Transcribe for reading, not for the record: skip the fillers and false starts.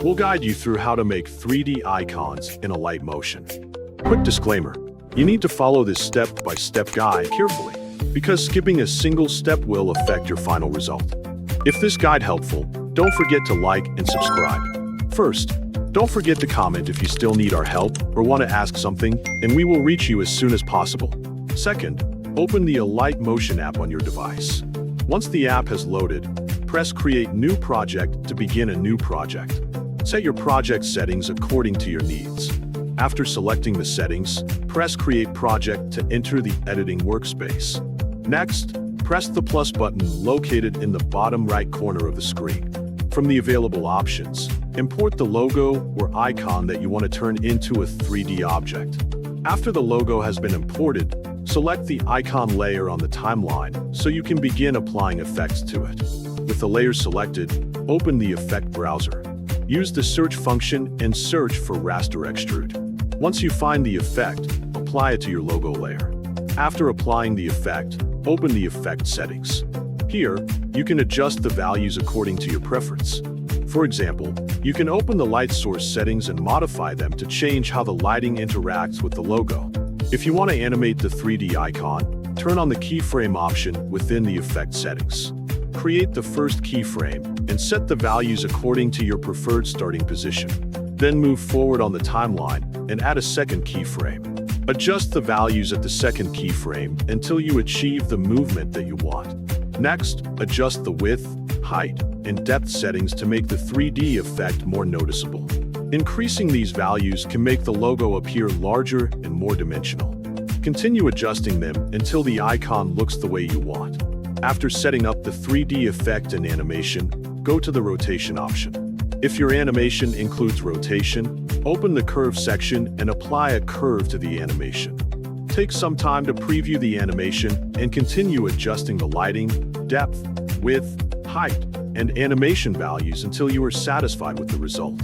We'll guide you through how to make 3D icons in Alight Motion. Quick disclaimer, you need to follow this step-by-step guide carefully, because skipping a single step will affect your final result. If this guide helpful, don't forget to like and subscribe. First, don't forget to comment if you still need our help or want to ask something, and we will reach you as soon as possible. Second, open the Alight Motion app on your device. Once the app has loaded, press Create New Project to begin a new project. Set your project settings according to your needs. After selecting the settings, press Create Project to enter the editing workspace. Next, press the plus button located in the bottom right corner of the screen. From the available options, import the logo or icon that you want to turn into a 3D object. After the logo has been imported, select the icon layer on the timeline so you can begin applying effects to it. With the layer selected, open the effect browser. Use the search function and search for raster extrude. Once you find the effect, apply it to your logo layer. After applying the effect, open the effect settings. Here, you can adjust the values according to your preference. For example, you can open the light source settings and modify them to change how the lighting interacts with the logo. If you want to animate the 3D icon, turn on the keyframe option within the effect settings. Create the first keyframe and set the values according to your preferred starting position. Then move forward on the timeline and add a second keyframe. Adjust the values at the second keyframe until you achieve the movement that you want. Next, adjust the width, height, and depth settings to make the 3D effect more noticeable. Increasing these values can make the logo appear larger and more dimensional. Continue adjusting them until the icon looks the way you want. After setting up the 3D effect and animation, go to the rotation option. If your animation includes rotation, open the curve section and apply a curve to the animation. Take some time to preview the animation and continue adjusting the lighting, depth, width, height, and animation values until you are satisfied with the result.